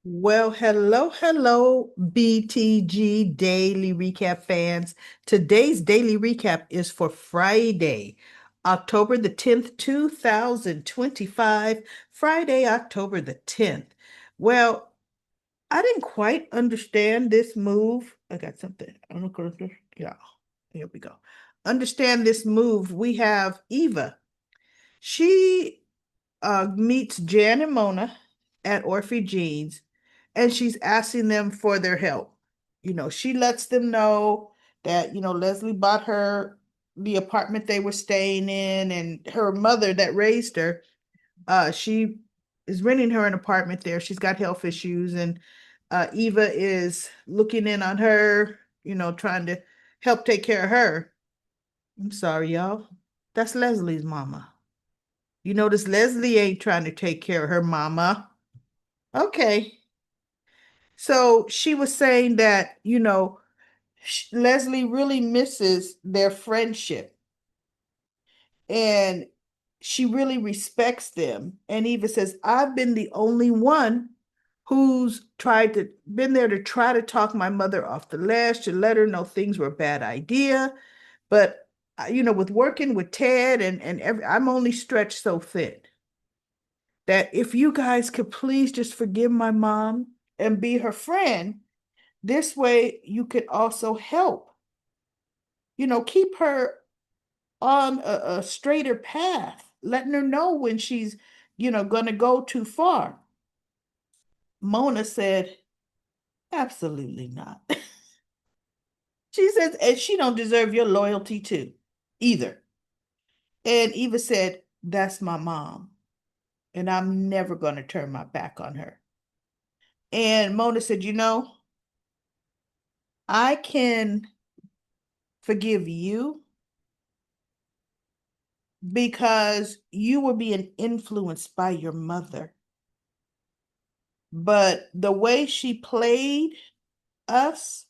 Well, hello, BTG Daily Recap fans. Today's daily recap is for Friday, October the 10th, 2025. Friday, October the 10th. Well, I didn't quite understand this move. I got something. I'm gonna, yeah, here we go. Understand this move. We have Eva. She meets Jan and Mona at Orphe Jeans, and she's asking them for their help. She lets them know that, Leslie bought her the apartment they were staying in, and her mother that raised her, she is renting her an apartment there. She's got health issues, and Eva is looking in on her, trying to help take care of her. I'm sorry, y'all. That's Leslie's mama. You notice Leslie ain't trying to take care of her mama. Okay. So she was saying that, Leslie really misses their friendship and she really respects them. And Eva says, I've been the only one who's been there to try to talk my mother off the ledge, to let her know things were a bad idea. But, with working with Ted I'm only stretched so thin that if you guys could please just forgive my mom and be her friend, this way you could also help, keep her on a straighter path, letting her know when she's, going to go too far. Mona said, absolutely not. She says, and she don't deserve your loyalty too, either. And Eva said, that's my mom, and I'm never going to turn my back on her. And Mona said, I can forgive you because you were being influenced by your mother. But the way she played us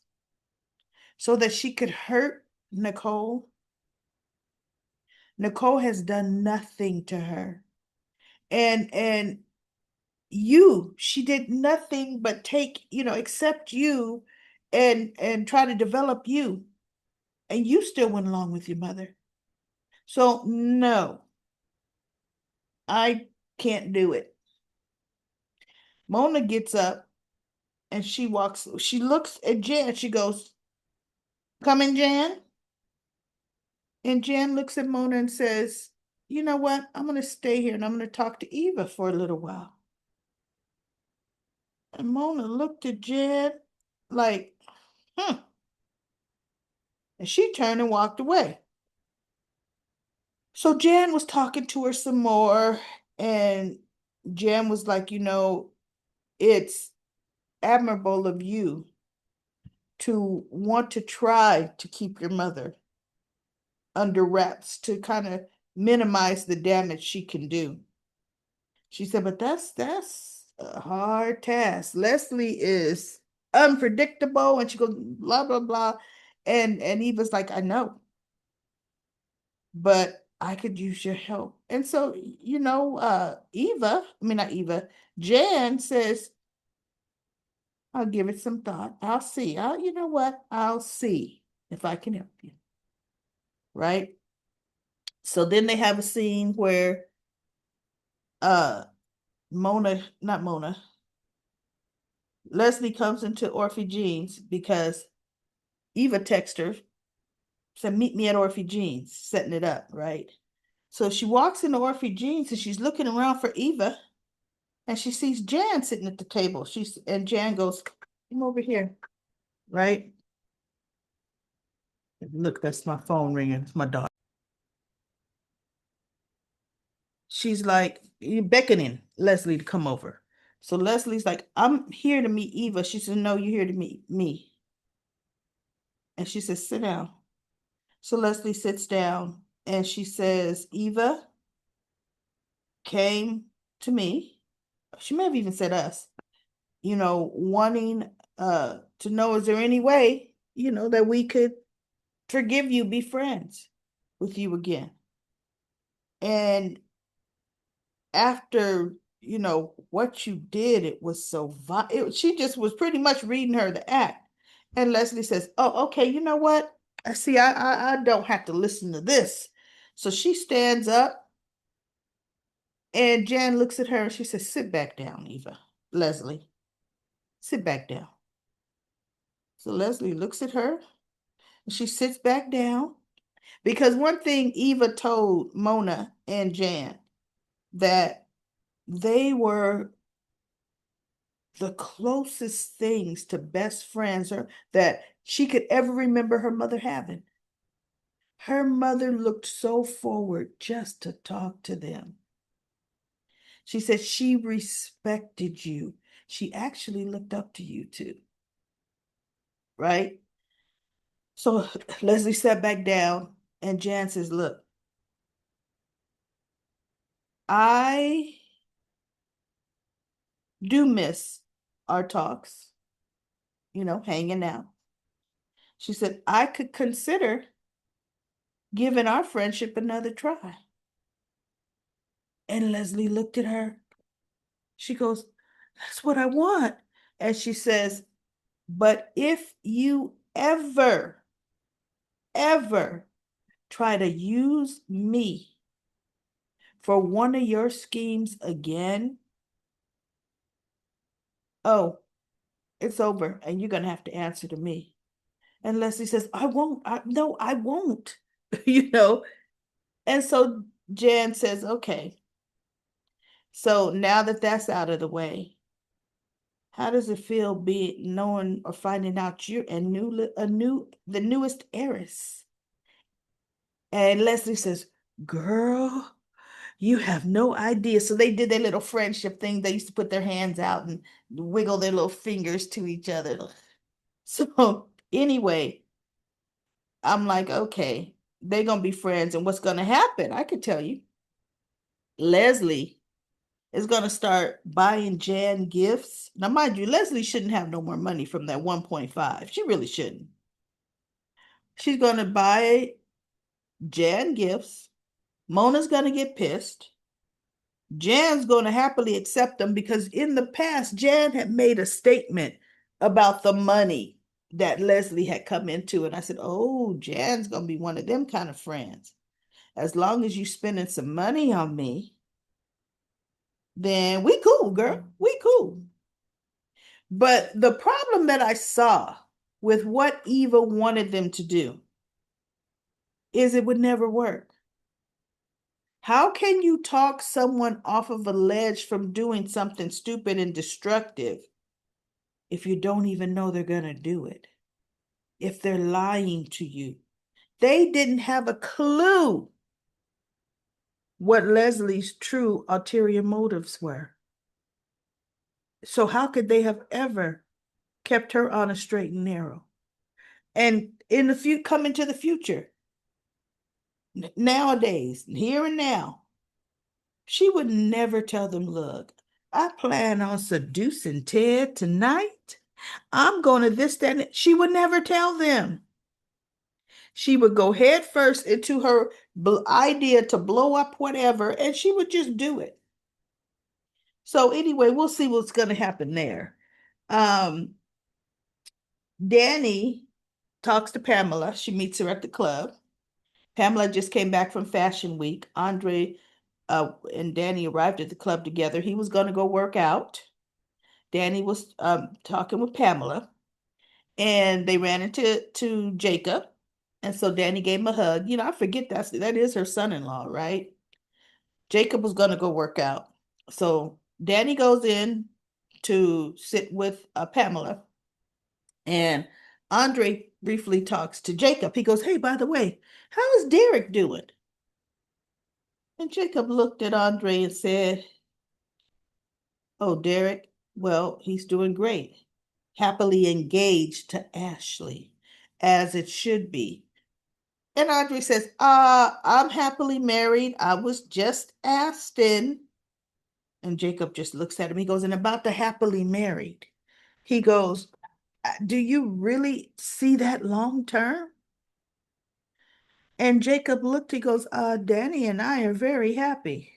so that she could hurt Nicole has done nothing to her. And she did nothing but take, accept you and try to develop you. And you still went along with your mother. So no, I can't do it. Mona gets up and she looks at Jan, she goes, come in, Jan. And Jan looks at Mona and says, you know what? I'm going to stay here and I'm going to talk to Eva for a little while. And Mona looked at Jan like, hmm. And she turned and walked away. So Jan was talking to her some more. And Jan was like, it's admirable of you to want to try to keep your mother under wraps to kind of minimize the damage she can do. She said, but that's a hard task. Leslie is unpredictable, and she goes blah blah blah. And Eva's like, I know, but I could use your help. And so, I mean not Eva, Jan says, I'll give it some thought. I'll see. You know what? I'll see if I can help you. Right? So then they have a scene where uh not Mona, Leslie comes into Orphe Jeans because Eva texted her, said, meet me at Orphe Jeans, setting it up, right? So she walks into Orphe Jeans and she's looking around for Eva and she sees Jan sitting at the table. And Jan goes, come over here, right? Look, that's my phone ringing. It's my daughter. She's like beckoning Leslie to come over. So Leslie's like, I'm here to meet Eva. She said, no, you're here to meet me. And she says, sit down. So Leslie sits down and she says, Eva came to me. She may have even said us, wanting to know, is there any way, that we could forgive you, be friends with you again. And after what you did, it was so she just was pretty much reading her the act. And Leslie says, oh, okay, you know what? I see, I don't have to listen to this. So she stands up and Jan looks at her and she says, sit back down, Eva. Leslie, sit back down. So Leslie looks at her and she sits back down because one thing Eva told Mona and Jan that they were the closest things to best friends or that she could ever remember her mother having. Her mother looked so forward just to talk to them. She said she respected you. She actually looked up to you too, right? So Leslie sat back down and Jan says, look, I do miss our talks, hanging out. She said, I could consider giving our friendship another try. And Leslie looked at her. She goes, that's what I want. And she says, but if you ever try to use me for one of your schemes again, oh, it's over and you're going to have to answer to me. And Leslie says, I won't. No, I won't. you know. And so Jan says, okay. So now that that's out of the way, how does it feel being knowing or finding out you're the newest heiress? And Leslie says, girl, you have no idea. So they did their little friendship thing. They used to put their hands out and wiggle their little fingers to each other. So anyway, I'm like, okay, they're gonna be friends. And what's gonna happen? I could tell you. Leslie is gonna start buying Jan gifts. Now, mind you, Leslie shouldn't have no more money from that 1.5. She really shouldn't. She's gonna buy Jan gifts. Mona's gonna get pissed. Jan's going to happily accept them because in the past, Jan had made a statement about the money that Leslie had come into. And I said, oh, Jan's going to be one of them kind of friends. As long as you spending some money on me, then we cool, girl. We cool. But the problem that I saw with what Eva wanted them to do is it would never work. How can you talk someone off of a ledge from doing something stupid and destructive if you don't even know they're going to do it? If they're lying to you? They didn't have a clue what Leslie's true ulterior motives were. So how could they have ever kept her on a straight and narrow? And in the future, come into the future, nowadays, here and now, she would never tell them, look, I plan on seducing Ted tonight. I'm going to this, that, and she would never tell them. She would go head first into her idea to blow up whatever, and she would just do it. So anyway, we'll see what's going to happen there. Danny talks to Pamela. She meets her at the club. Pamela just came back from Fashion Week. Andre and Danny arrived at the club together. He was going to go work out. Danny was talking with Pamela, and they ran into Jacob. And so Danny gave him a hug. I forget that is her son-in-law, right? Jacob was going to go work out. So Danny goes in to sit with Pamela, and Andre briefly talks to Jacob. He goes, hey, by the way, how is Derek doing? And Jacob looked at Andre and said, oh, Derek, well, he's doing great. Happily engaged to Ashley, as it should be. And Andre says, I'm happily married. I was just asking. And Jacob just looks at him. He goes, and about the happily married. He goes, do you really see that long term? And Jacob looked, he goes, Danny and I are very happy.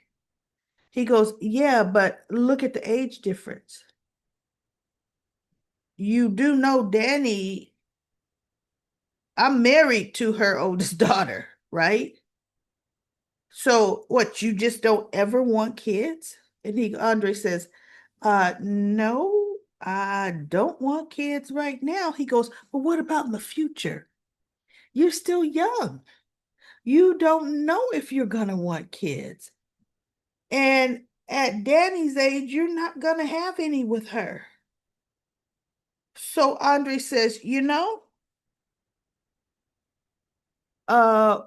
He goes, yeah, but look at the age difference. You do know Danny, I'm married to her oldest daughter, right? So what, you just don't ever want kids? And Andre says, no, I don't want kids right now. He goes, but what about in the future? You're still young. You don't know if you're gonna want kids. And at Danny's age, you're not gonna have any with her. So Andre says, uh,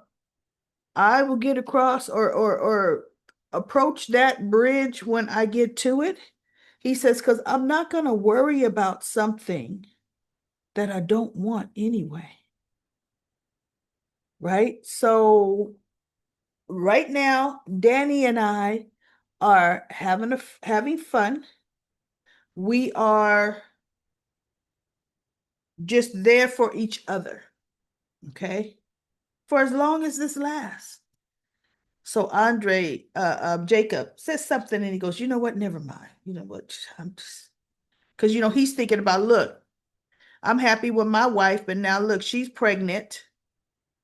I will get across or approach that bridge when I get to it. He says, because I'm not gonna worry about something that I don't want anyway. Right? So right now, Danny and I are having fun. We are just there for each other, okay? For as long as this lasts. So Jacob says something and he goes, you know what? Never mind. You know what? I'm just, because, he's thinking about, look, I'm happy with my wife, but now look, she's pregnant.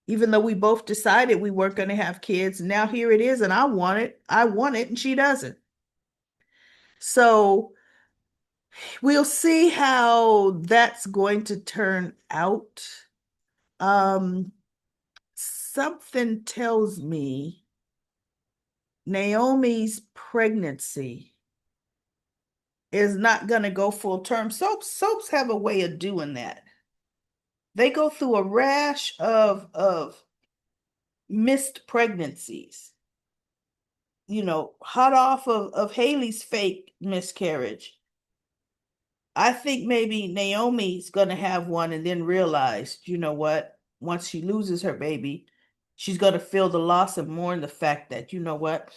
Even though we both decided we weren't going to have kids, now here it is, and I want it, and she doesn't. So we'll see how that's going to turn out. Something tells me Naomi's pregnancy is not going to go full term. Soaps have a way of doing that. They go through a rash of missed pregnancies. Hot off of Haley's fake miscarriage. I think maybe Naomi's going to have one and then realize, you know what? Once she loses her baby, she's going to feel the loss and mourn the fact that, you know what?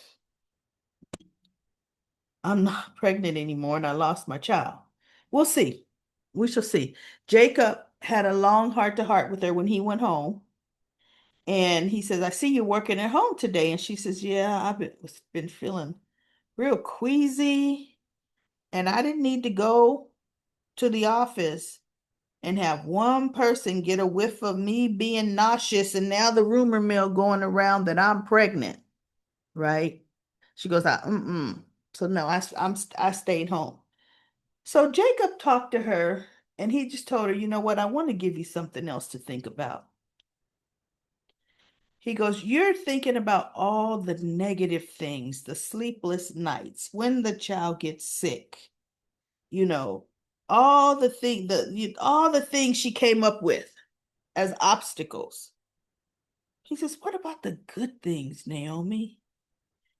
I'm not pregnant anymore and I lost my child. We'll see. We shall see. Jacob had a long heart to heart with her when he went home. And he says, I see you working at home today. And she says, yeah, I've been feeling real queasy. And I didn't need to go to the office and have one person get a whiff of me being nauseous. And now the rumor mill going around that I'm pregnant. Right? She goes, So no, I stayed home. So Jacob talked to her and he just told her, you know what? I want to give you something else to think about. He goes, you're thinking about all the negative things, the sleepless nights, when the child gets sick, you know, all the things she came up with as obstacles. He says, what about the good things, Naomi?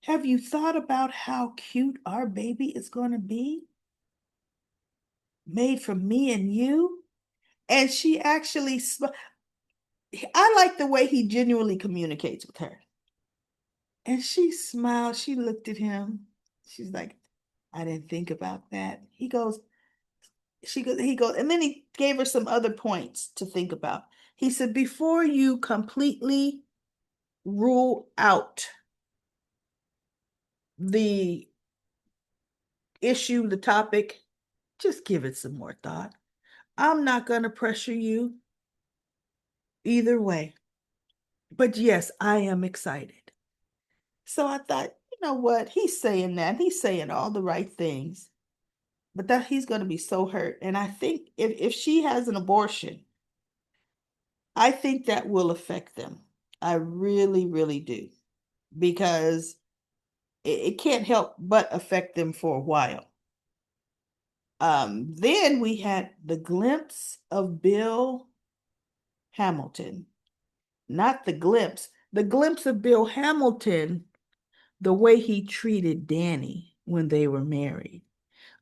Have you thought about how cute our baby is going to be? Made from me and you? And she actually, I like the way he genuinely communicates with her. And she smiled. She looked at him. She's like, I didn't think about that. He goes, and then he gave her some other points to think about. He said, before you completely rule out the issue, the topic, just give it some more thought. I'm not going to pressure you either way. But yes, I am excited. So I thought, you know what? He's saying that. He's saying all the right things. But that he's going to be so hurt. And I think if she has an abortion, I think that will affect them. I really, really do. Because it can't help but affect them for a while. Then we had the glimpse of Bill Hamilton. Not the glimpse of Bill Hamilton, the way he treated Danny when they were married.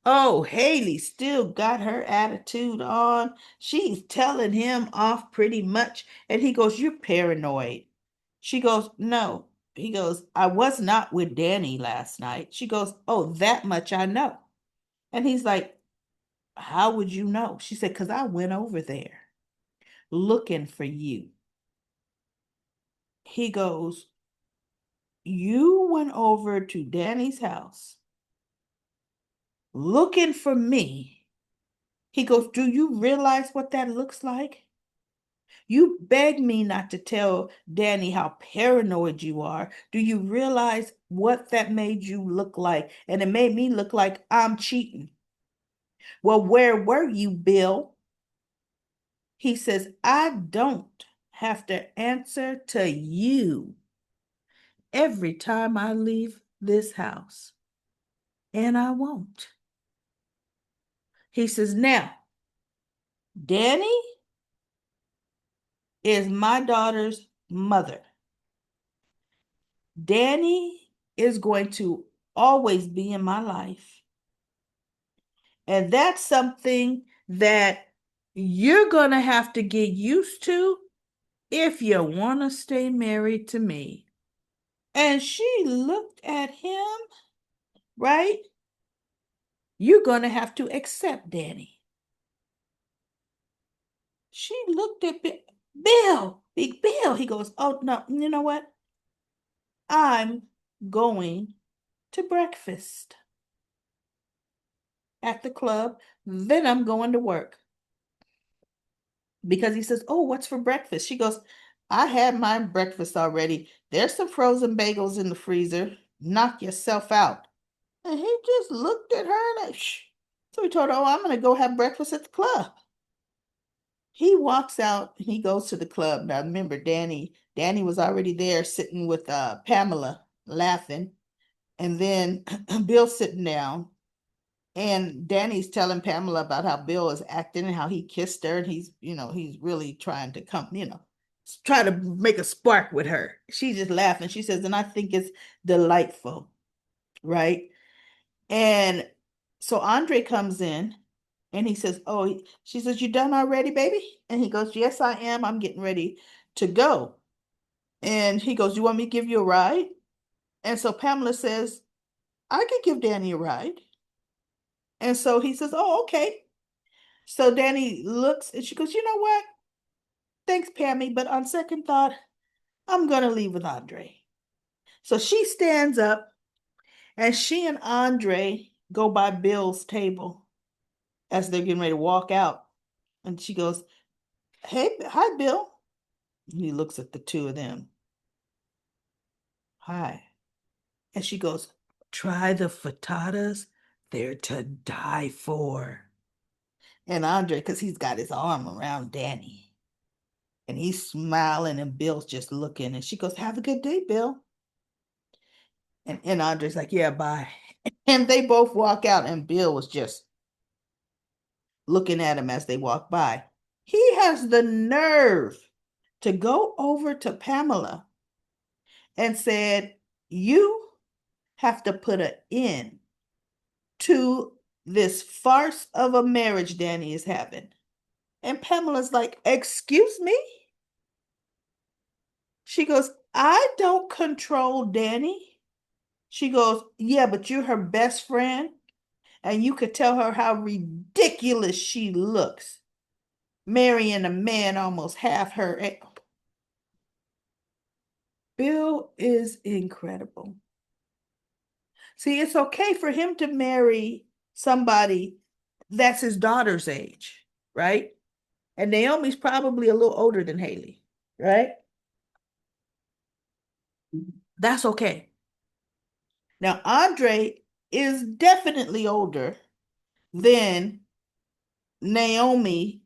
Oh, Haley still got her attitude on. She's telling him off pretty much. And he goes, you're paranoid. She goes, no. He goes, I was not with Danny last night. She goes, oh, that much I know. And he's like, how would you know? She said, because I went over there looking for you. He goes, you went over to Danny's house looking for me. He goes, do you realize what that looks like? You begged me not to tell Danny how paranoid you are. Do you realize what that made you look like? And it made me look like I'm cheating. Well, where were you, Bill? He says, I don't have to answer to you every time I leave this house. And I won't. He says, now, Danny is my daughter's mother. Danny is going to always be in my life. And that's something that you're going to have to get used to if you want to stay married to me. And she looked at him, right? You're going to have to accept Danny. She looked at Bill, Big Bill. He goes, oh, no, you know what? I'm going to breakfast at the club. Then I'm going to work. Because he says, oh, what's for breakfast? She goes, I had my breakfast already. There's some frozen bagels in the freezer. Knock yourself out. And he just looked at her like, shh. So he told her, oh, I'm going to go have breakfast at the club. He walks out and he goes to the club. Now remember, Danny was already there sitting with Pamela laughing. And then Bill's sitting down. And Danny's telling Pamela about how Bill is acting and how he kissed her. And he's really trying to try to make a spark with her. She's just laughing. She says, and I think it's delightful, right? And so Andre comes in and he says, oh, she says, you done already, baby? And he goes, yes, I am. I'm getting ready to go. And he goes, you want me to give you a ride? And so Pamela says, I could give Danny a ride. And so he says, oh, okay. So Danny looks and she goes, you know what? Thanks, Pammy, but on second thought, I'm going to leave with Andre. So she stands up and she and Andre go by Bill's table as they're getting ready to walk out. And she goes, hey, hi, Bill. And he looks at the two of them. Hi. And she goes, try the frittatas. They're to die for. And Andre, because he's got his arm around Danny. And he's smiling and Bill's just looking. And she goes, have a good day, Bill. And Andre's like, yeah, bye. And they both walk out and Bill was just looking at him as they walk by. He has the nerve to go over to Pamela and said, you have to put an end to this farce of a marriage Danny is having. And Pamela's like, excuse me? She goes, I don't control Danny. She goes, yeah, but you're her best friend. And you could tell her how ridiculous she looks. Marrying a man almost half her age. Bill is incredible. See, it's okay for him to marry somebody that's his daughter's age, right? And Naomi's probably a little older than Haley, right? That's okay. Now, Andre is definitely older than Naomi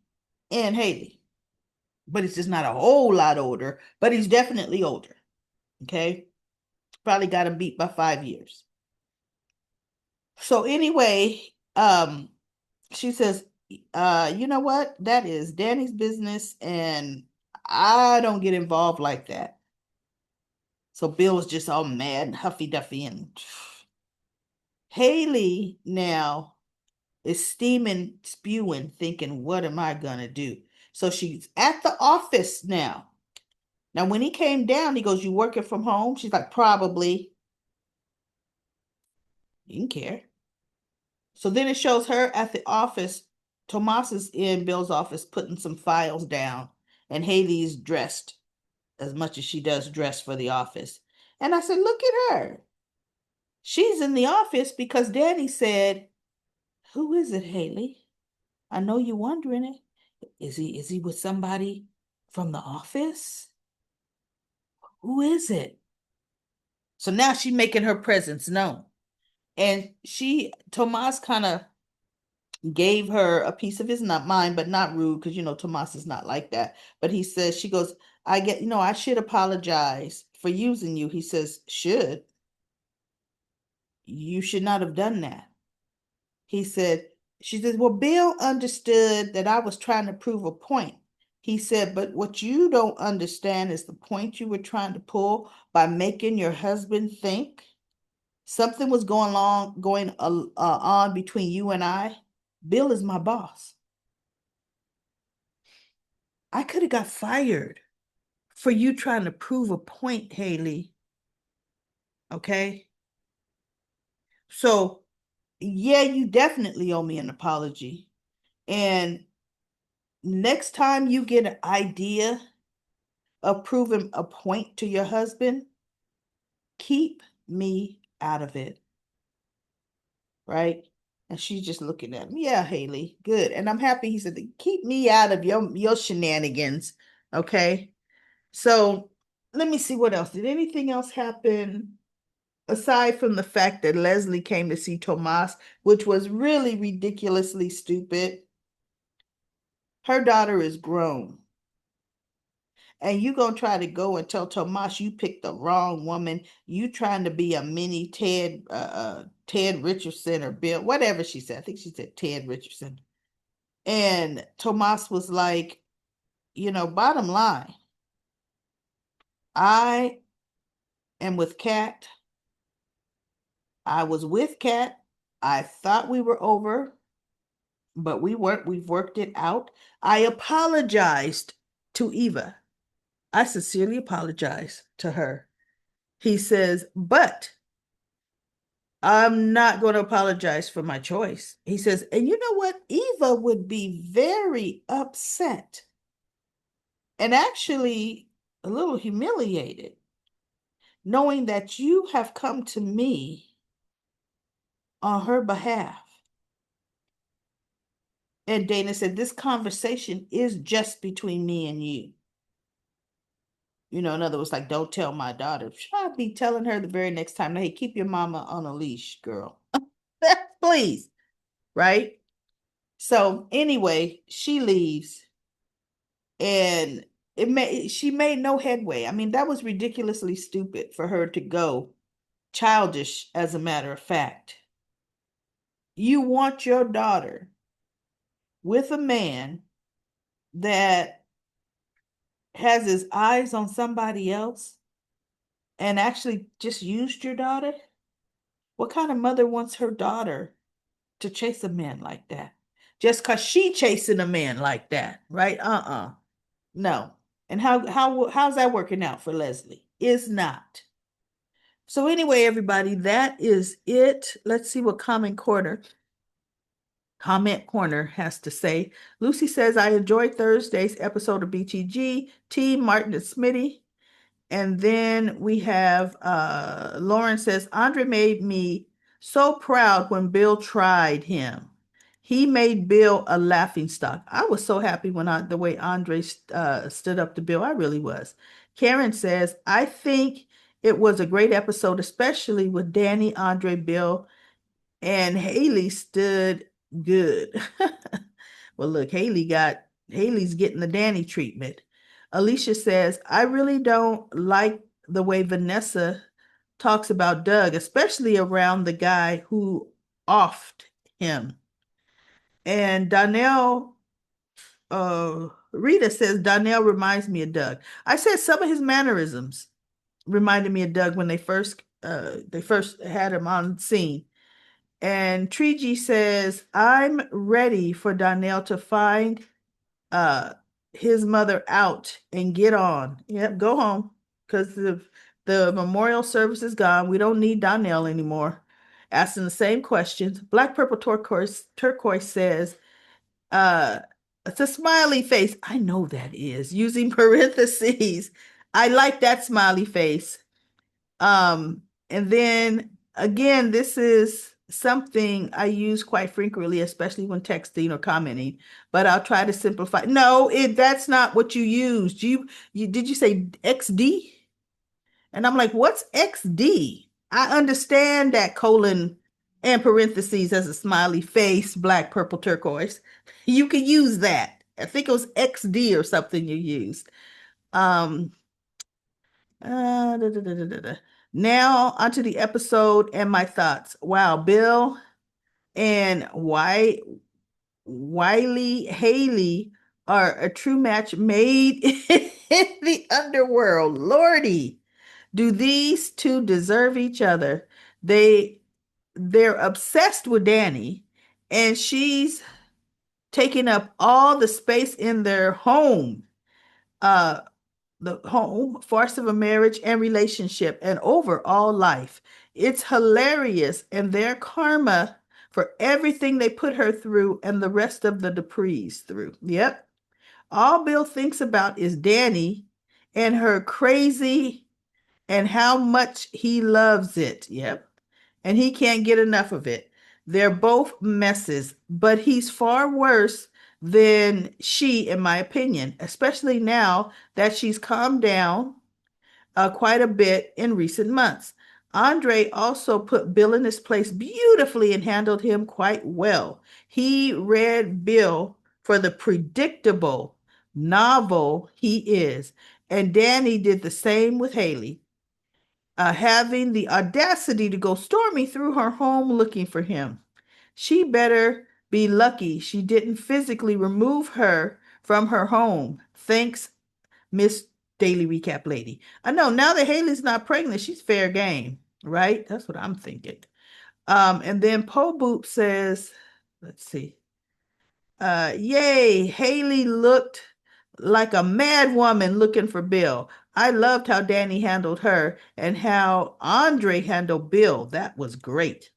and Haley, but he's just not a whole lot older, but he's definitely older. Okay. Probably got him beat by 5 years. So anyway, she says, you know what? That is Danny's business, and I don't get involved like that. So Bill was just all mad and huffy duffy, and Haley now is steaming, spewing, thinking, what am I gonna do? So she's at the office now. Now, when he came down, he goes, you working from home? She's like, probably. He didn't care. So then it shows her at the office. Tomas is in Bill's office putting some files down, and Haley's dressed as much as she does dress for the office. And I said, look at her. She's in the office because Danny said, who is it, Haley? I know you're wondering it. Is he with somebody from the office? Who is it? So now she's making her presence known. And Tomas kind of gave her a piece of his not mind, but not rude, because Tomas is not like that. But he says, she goes, I should apologize for using you. He says, should. You should not have done that. He said, she says, well, Bill understood that I was trying to prove a point. He said, but what you don't understand is the point you were trying to pull by making your husband think something was going on between you and I. Bill is my boss. I could have got fired for you trying to prove a point, Haley. Okay? So, yeah, you definitely owe me an apology. And next time you get an idea of proving a point to your husband, keep me out of it. Right? And she's just looking at me. Yeah, Haley, good. And I'm happy he said, keep me out of your shenanigans. Okay. So let me see what else. Did anything else happen aside from the fact that Leslie came to see Tomas, which was really ridiculously stupid? Her daughter is grown. And you gonna try to go and tell Tomas you picked the wrong woman. You trying to be a mini Ted Richardson or Bill, whatever she said. I think she said Ted Richardson. And Tomas was like, bottom line, I am with Kat. I was with Kat. I thought we were over, but we weren't. We've worked it out. I apologized to Eva. I sincerely apologize to her. He says, but I'm not going to apologize for my choice. He says, and you know what? Eva would be very upset and actually a little humiliated knowing that you have come to me on her behalf. And Dana said, this conversation is just between me and you. In other words, like, don't tell my daughter. Should I be telling her the very next time, hey, keep your mama on a leash, girl? Please. Right? So anyway, she leaves and she made no headway. I mean, that was ridiculously stupid for her to go. Childish, as a matter of fact. You want your daughter with a man that has his eyes on somebody else and actually just used your daughter? What kind of mother wants her daughter to chase a man like that? Just because she chasing a man like that, right? No. And how's that working out for Leslie? Is not. So anyway, everybody, that is it. Let's see what Comment Corner has to say. Lucy says, I enjoyed Thursday's episode of BTG, Team Martin and Smitty. And then we have Lauren says, Andre made me so proud when Bill tried him. He made Bill a laughing stock. I was so happy when the way Andre stood up to Bill. I really was. Karen says, I think it was a great episode, especially with Danny, Andre, Bill, and Haley stood good. Well, look, Haley's getting the Danny treatment. Alicia says, I really don't like the way Vanessa talks about Doug, especially around the guy who offed him. And Rita says, Donnell reminds me of Doug. I said some of his mannerisms reminded me of Doug when they first had him on scene. And Trigi says, I'm ready for Donnell to find his mother out and get on. Yep, go home. Because the memorial service is gone. We don't need Donnell anymore. Asking the same questions. Black Purple Turquoise says, it's a smiley face. I know that is. Using parentheses. I like that smiley face. And then again, this is something I use quite frequently, especially when texting or commenting, but I'll try to simplify. No, that's not what you used. You did you say XD? And I'm like, what's XD? I understand that colon and parentheses as a smiley face, black, purple, turquoise. You could use that. I think it was XD or something you used. Um, da, da, da, da, da. Now onto the episode and my thoughts. Wow, Bill and Wiley Haley are a true match made in the underworld. Lordy, do these two deserve each other? They they're obsessed with Danny, and she's taking up all the space in their home. Uh, the home, farce of a marriage and relationship, and overall life. It's hilarious, and their karma for everything they put her through and the rest of the Duprees through. Yep. All Bill thinks about is Danny and her crazy and how much he loves it. Yep. And he can't get enough of it. They're both messes, but he's far worse than she, in my opinion, especially now that she's calmed down quite a bit in recent months. Andre also put Bill in his place beautifully and handled him quite well. He read Bill for the predictable novel he is, and Danny did the same with Haley, having the audacity to go storming through her home looking for him. She better be lucky she didn't physically remove her from her home. Thanks, Miss Daily Recap Lady. I know now that Haley's not pregnant, she's fair game, right? That's what I'm thinking. And then Po Boop says, let's see. Yay, Haley looked like a mad woman looking for Bill. I loved how Danny handled her and how Andre handled Bill. That was great.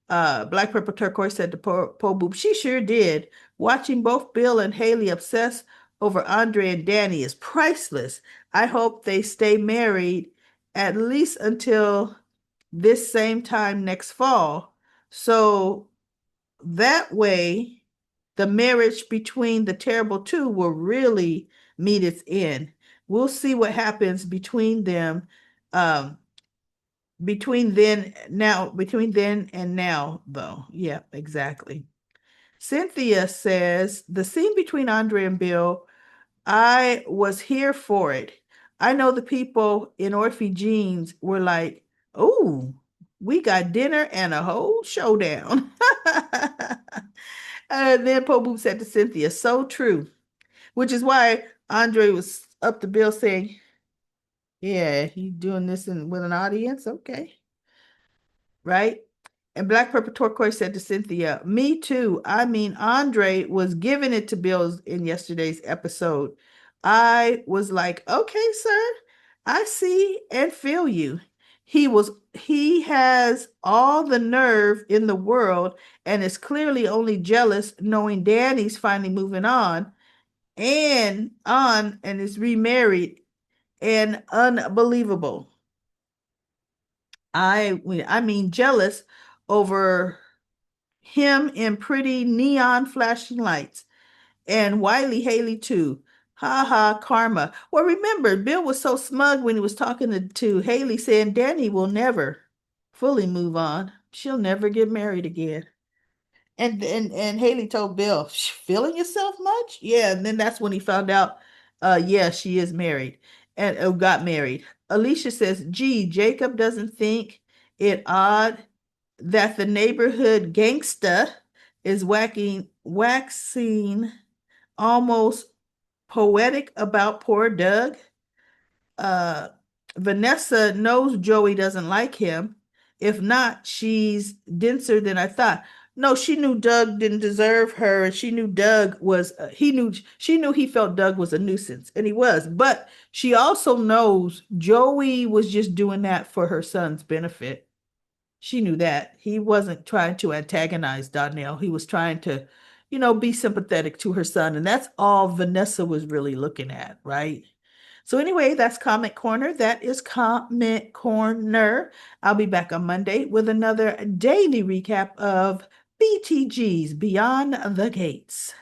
Black Purple Turquoise said to Po Boop, she sure did. Watching both Bill and Haley obsess over Andre and Danny is priceless. I hope they stay married at least until this same time next fall. So that way, the marriage between the terrible two will really meet its end. We'll see what happens between them, um, between then and now, though. Yeah, exactly. Cynthia says the scene between Andre and Bill, I was here for it. I know the people in Orphe Jeans were like, oh, we got dinner and a whole showdown. And then Po Boop said to Cynthia, so true. Which is why Andre was up to Bill saying, yeah, you doing this with an audience? Okay. Right? And Black Purple Turquoise said to Cynthia, me too. I mean, Andre was giving it to Bill in yesterday's episode. I was like, okay, sir, I see and feel you. He has all the nerve in the world and is clearly only jealous knowing Danny's finally moving on and is remarried and unbelievable. I mean jealous over him in pretty neon flashing lights. And Wiley Haley too. Ha ha, karma. Well, remember, Bill was so smug when he was talking to Haley, saying Danny will never fully move on. She'll never get married again. And Haley told Bill, feeling yourself much? Yeah, and then that's when he found out, yeah, she is married and got married. Alicia says, gee, Jacob doesn't think it odd that the neighborhood gangsta is waxing almost poetic about poor Doug. Uh, Vanessa knows Joey doesn't like him. If not, she's denser than I thought. No, she knew Doug didn't deserve her, and she knew Doug was. She knew he felt Doug was a nuisance, and he was. But she also knows Joey was just doing that for her son's benefit. She knew that he wasn't trying to antagonize Donnell. He was trying to, be sympathetic to her son, and that's all Vanessa was really looking at, right? So anyway, that's Comment Corner. That is Comment Corner. I'll be back on Monday with another daily recap of BTG's Beyond the Gates.